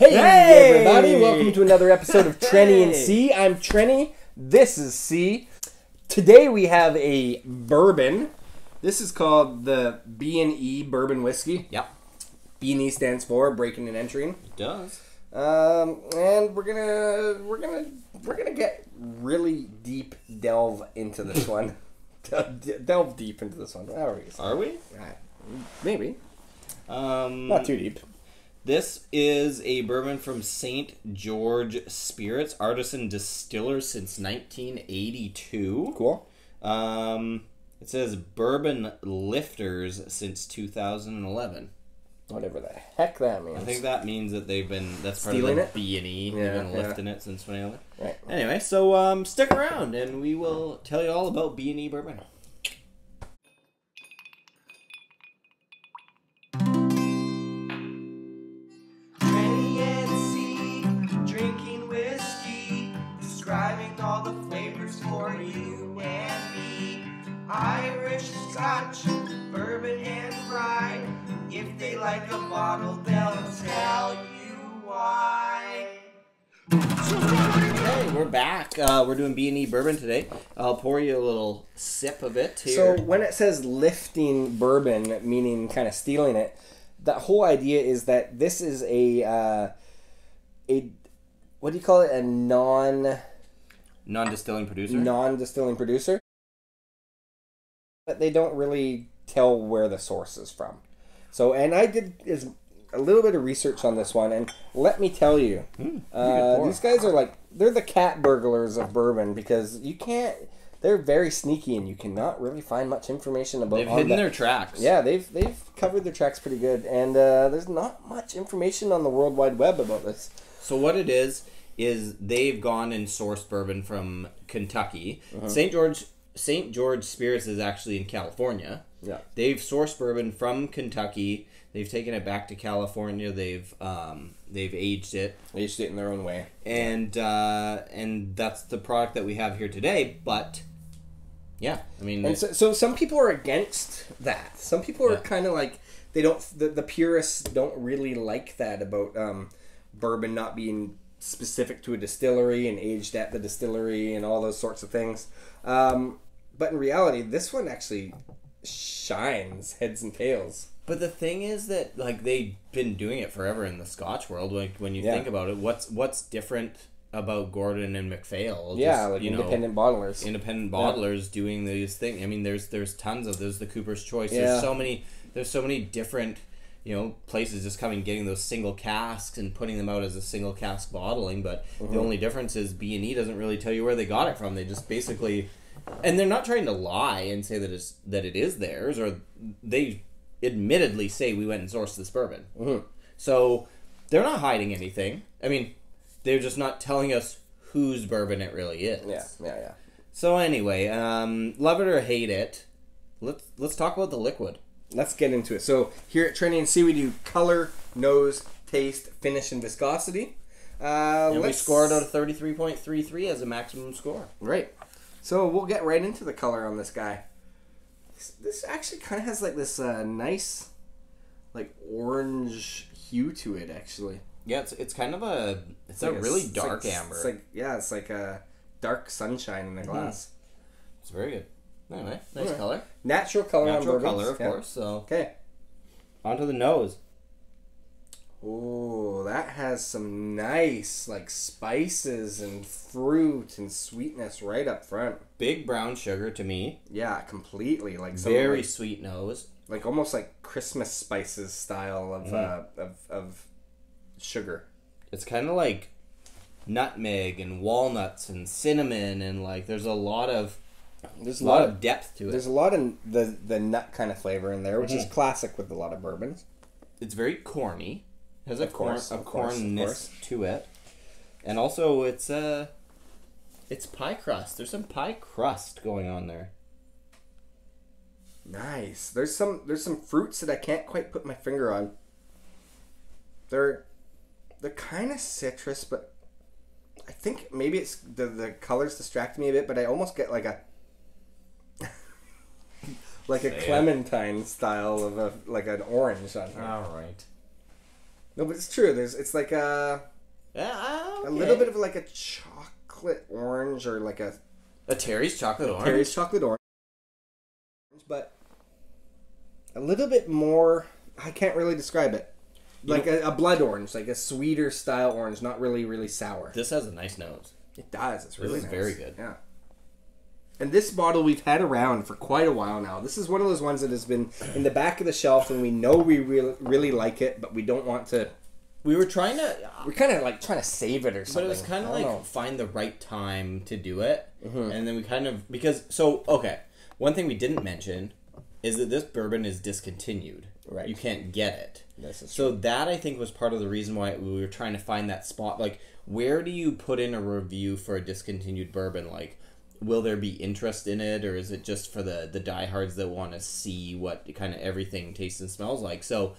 Hey everybody, welcome to another episode of Trenny and C. I'm Trenny, this is C. Today we have a bourbon. This is called the B&E Bourbon Whiskey. Yep. B&E stands for breaking and entering. It does. And we're gonna get really deep delve into this one. Delve deep into this one. Are we? Maybe. Not too deep. This is a bourbon from St. George Spirits, artisan distiller since 1982. Cool. It says bourbon lifters since 2011. Whatever the heck that means. I think that means that they've been, that's part Stealing of the it? B&E. Yeah, They've been lifting it since 2011. Right. Anyway, so stick around and we will tell you all about B&E bourbon. Drinking whiskey, describing all the flavors for you and me. Irish, Scotch, bourbon, and rye. If they like a bottle, they'll tell you why. Hey, we're back. We're doing B&E bourbon today. I'll pour you a little sip of it here. So when it says lifting bourbon, meaning kind of stealing it, the whole idea is that this is a what do you call it? A non-distilling producer. non-distilling producer. But they don't really tell where the source is from. So, and I did a little bit of research on this one, and let me tell you, these guys are they're the cat burglars of bourbon because you can't. They're very sneaky, and you cannot really find much information about. They've hidden their tracks. Yeah, they've covered their tracks pretty good, and there's not much information on the World Wide Web about this. So what it is they've gone and sourced bourbon from Kentucky. St. George Spirits is actually in California. Yeah, they've sourced bourbon from Kentucky. They've taken it back to California. They've aged it. Aged it in their own way, and that's the product that we have here today. But yeah, I mean, and so some people are against that. Some people are kind of like they don't. The purists don't really like that about bourbon not being specific to a distillery and aged at the distillery and all those sorts of things. But in reality, this one actually shines heads and tails. But the thing is that they've been doing it forever in the Scotch world. When you think about it, what's different about Gordon and MacPhail? Independent bottlers. Independent bottlers doing these things. I mean, there's tons of those. The Cooper's Choice. Yeah. There's so many different places just coming getting those single casks and putting them out as a single cask bottling. But the only difference is B&E doesn't really tell you where they got it from. They just basically, and they're not trying to lie and say that it is theirs, or they admittedly say we went and sourced this bourbon. So they're not hiding anything. I mean, they're just not telling us whose bourbon it really is. Yeah. So anyway, love it or hate it, let's talk about the liquid. Let's get into it. So here at Trenny and C, we do color, nose, taste, finish, and viscosity. And we scored out a 33.33 as a maximum score. Right. So we'll get right into the color on this guy. This actually kind of has this nice orange hue to it, actually. Yeah, it's kind of a really dark amber. It's like a dark sunshine in a glass. It's very good. Anyway, nice color. Natural color on bourbons. Natural color, of course. So okay. Onto the nose. Oh, that has some nice spices and fruit and sweetness right up front. Big brown sugar to me. Yeah, completely. Very sweet nose. Almost like Christmas spices style of sugar. It's kind of like nutmeg and walnuts and cinnamon and there's a lot of depth to it. There's a lot of the nut kind of flavor in there, which is classic with a lot of bourbons. It's very corny. It has a cornness to it. And also it's pie crust. There's some pie crust going on there. Nice. There's some fruits that I can't quite put my finger on. They're kind of citrus, but I think maybe it's the colors distract me a bit, but I almost get a clementine style of an orange on here. All right. No, but it's true. It's like a little bit of like a chocolate orange or like a Terry's chocolate orange. Terry's chocolate orange, but a little bit more. I can't really describe it. Like a blood orange, like a sweeter style orange, not really sour. This has a nice nose. It does. It's really nice. Very good. Yeah. And this bottle we've had around for quite a while now. This is one of those ones that has been in the back of the shelf, and we know we really like it, but we don't want to. We're kind of like trying to save it or something. But it was kind of like find the right time to do it, Mm-hmm. and then we kind of one thing we didn't mention is that this bourbon is discontinued. Right. You can't get it. This is so that I think was part of the reason why we were trying to find that spot. Like, where do you put in a review for a discontinued bourbon? Like, will there be interest in it, or is it just for the diehards that want to see what kind of everything tastes and smells like? So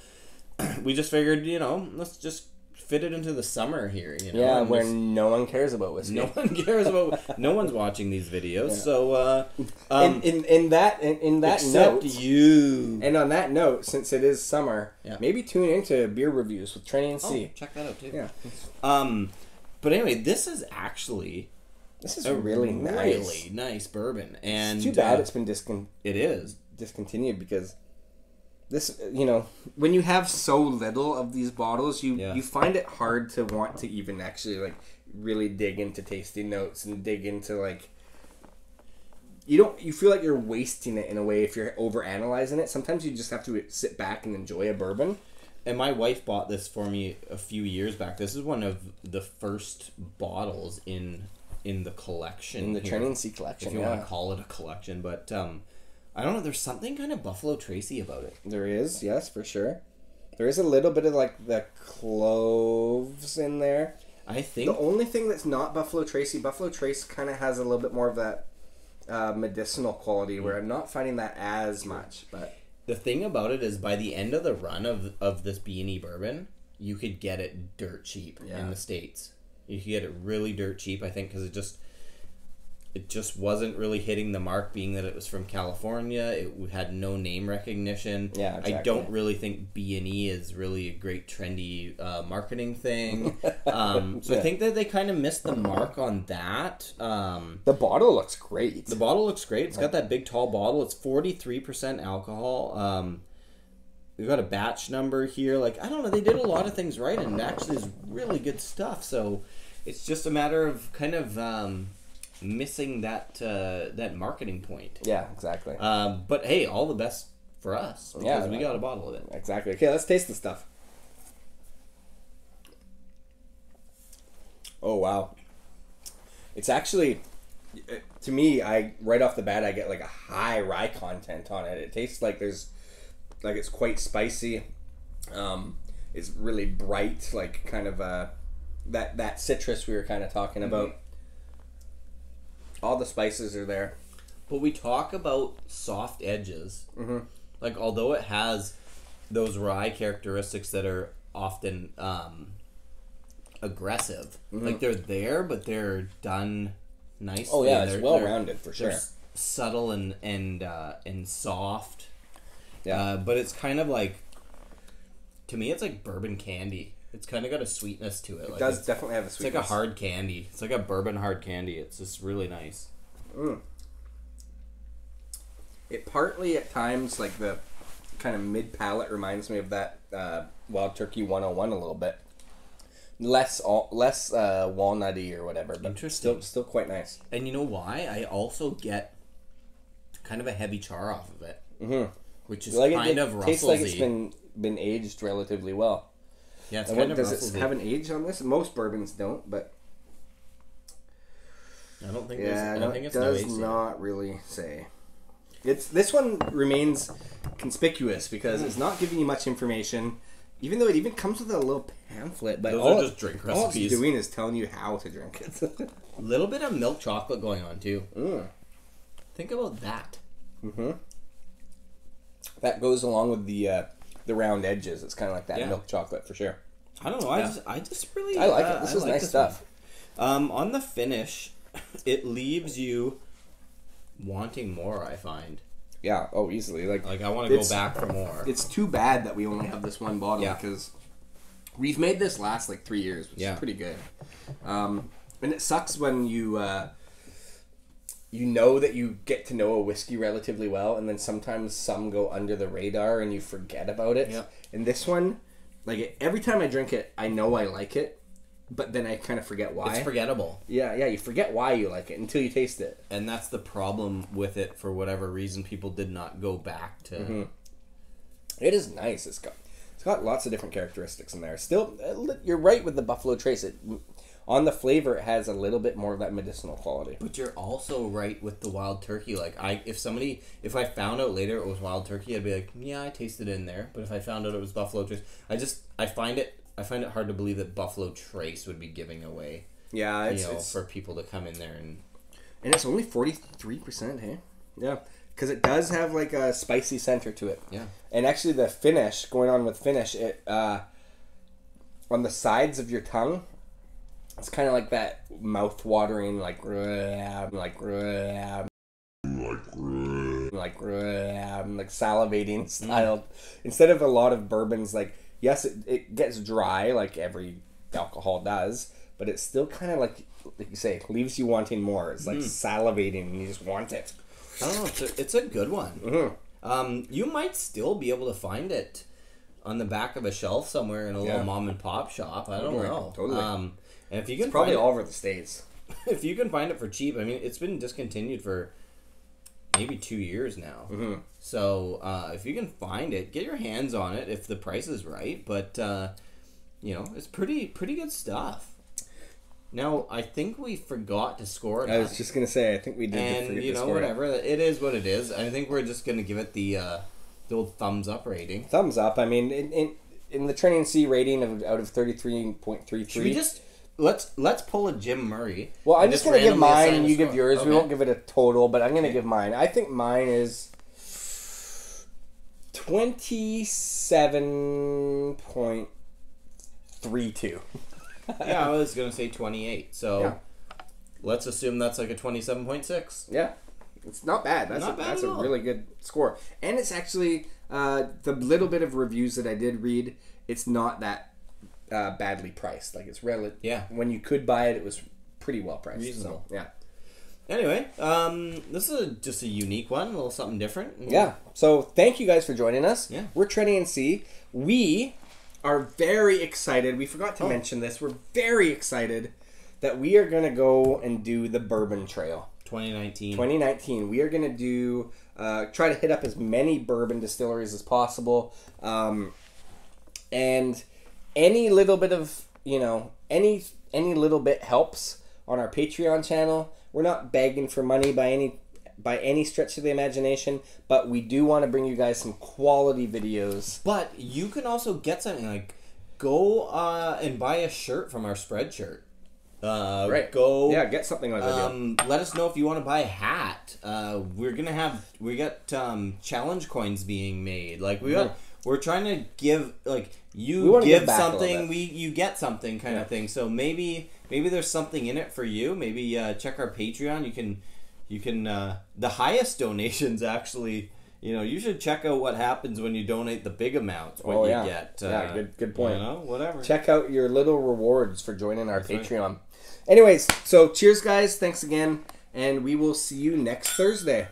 we just figured, let's just fit it into the summer here. Yeah, where no one cares about whiskey. No one cares about. No one's watching these videos. Yeah. So in that except note, you. And on that note, since it is summer, maybe tune into beer reviews with Train and C. Check that out too. Yeah. But anyway, this is a really nice bourbon, and it's too bad it's been It is discontinued because this, when you have so little of these bottles, you find it hard to want to even actually like really dig into tasting notes and dig into like you feel like you're wasting it in a way if you're over analyzing it. Sometimes you just have to sit back and enjoy a bourbon. And my wife bought this for me a few years back. This is one of the first bottles in the collection. In the Train and C collection, if you want to call it a collection. But I don't know, there's something kind of Buffalo Tracy about it. There is, yes, for sure. There is a little bit of like the cloves in there. I think the only thing that's not Buffalo Tracy kind of has a little bit more of that medicinal quality where I'm not finding that as much. But the thing about it is by the end of the run of this B&E bourbon, you could get it dirt cheap in the States. You could get it really dirt cheap, I think, because it just wasn't really hitting the mark, being that it was from California. It had no name recognition. Yeah, exactly. I don't really think B&E is really a great trendy marketing thing. So I think that they kind of missed the mark on that. The bottle looks great. It's got that big, tall bottle. It's 43% alcohol. We've got a batch number here. Like, I don't know, they did a lot of things right, and actually is really good stuff. So it's just a matter of kind of missing that marketing point. Yeah, exactly. But hey, all the best for us because we got a bottle of it. Exactly. Okay, let's taste the stuff. Oh wow! It's actually, to me, right off the bat I get like a high rye content on it. It tastes like it's quite spicy. It's really bright, like kind of that citrus we were kind of talking about. All the spices are there. But we talk about soft edges. Mm-hmm. Like, although it has those rye characteristics that are often aggressive. Mm-hmm. Like, they're there, but they're done nicely. Oh, yeah, it's well-rounded, for sure. Subtle and soft. Yeah. But it's kind of like, to me, it's like bourbon candy. It's kind of got a sweetness to it. It does definitely have a sweetness. It's like a hard candy. It's like a bourbon hard candy. It's just really nice. It partly at times, like the kind of mid-palate reminds me of that Wild Turkey 101 a little bit. Less walnutty or whatever, but still quite nice. And you know why? I also get kind of a heavy char off of it. Mm-hmm. Which is kind of Russelsy. Tastes like it's been aged relatively well. Yeah, it's kind of does it have an age on this? Most bourbons don't, but I don't think. It does not really say. This one remains conspicuous because it's not giving you much information, even though it even comes with a little pamphlet. But those are just drink recipes. All it's doing is telling you how to drink it. A little bit of milk chocolate going on too. Think about that. Mm-hmm. That goes along with the round edges. It's kind of like that milk chocolate for sure. I don't know. I just really I like it. This is nice stuff. On the finish, it leaves you wanting more. I find. Yeah. Oh, easily. Like I want to go back for more. It's too bad that we only have this one bottle because We've made this last like 3 years, which is pretty good. And it sucks when you know that you get to know a whiskey relatively well, and then sometimes some go under the radar and you forget about it. Yeah. And this one, like every time I drink it, I know I like it, but then I kind of forget why. It's forgettable. Yeah, you forget why you like it until you taste it. And that's the problem with it. For whatever reason, people did not go back to. Mm-hmm. It is nice. It's got lots of different characteristics in there. Still, you're right with the Buffalo Trace. On the flavor, it has a little bit more of that medicinal quality. But you're also right with the wild turkey. Like, if I found out later it was wild turkey, I'd be like, yeah, I tasted it in there. But if I found out it was Buffalo Trace, I find it hard to believe that Buffalo Trace would be giving away. Yeah, it's for people to come in there and it's only 43%. Hey, yeah, because it does have like a spicy center to it. Yeah, and actually the finish it on the sides of your tongue. It's kind of like that mouth-watering, like salivating style. Instead of a lot of bourbons, like, yes, it gets dry, like every alcohol does, but it's still kind of like you say, leaves you wanting more. It's like salivating, and you just want it. I don't know. It's a good one. Mm-hmm. You might still be able to find it on the back of a shelf somewhere in a little mom and pop shop. I don't know. Totally. And if you can probably all over the States. If you can find it for cheap, I mean, it's been discontinued for maybe 2 years now. Mm-hmm. So if you can find it, get your hands on it if the price is right. But it's pretty good stuff. Now, I think we forgot to score it. I was just gonna say, I think we did. And whatever, it is what it is. I think we're just gonna give it the old thumbs up rating. Thumbs up. I mean, in the Train C rating out of 33.33. Should we just let's pull a Jim Murray? Well, I'm just gonna give mine and you give yours. Okay. We won't give it a total, but I'm gonna give mine. I think mine is 27.32. Yeah, I was gonna say 28. So let's assume that's like a 27.6. Yeah, it's not bad. That's a really good score, and it's actually the little bit of reviews that I did read. It's not that badly priced. Like, it's relative. Yeah. When you could buy it, it was pretty well priced. Reasonable. So, yeah. Anyway, this is just a unique one, a little something different. Yeah. So thank you guys for joining us. Yeah. We're Trenny and C. We are very excited. We forgot to mention this. We're very excited that we are going to go and do the Bourbon Trail. 2019. We are going to do try to hit up as many bourbon distilleries as possible. And any little bit of, any little bit helps on our Patreon channel. We're not begging for money by any stretch of the imagination, but we do want to bring you guys some quality videos. But you can also get something like go and buy a shirt from our Spreadshirt. Right. Go. Yeah, get something like that. Let us know if you want to buy a hat. We got challenge coins being made. Like we're trying to give, like, you give something, you get something kind of thing. So maybe there's something in it for you. Maybe check our Patreon. You can the highest donations actually. You should check out what happens when you donate the big amounts. What you get. Good point. Whatever. Check out your little rewards for joining our Patreon. Right. Anyways, so cheers, guys. Thanks again, and we will see you next Thursday.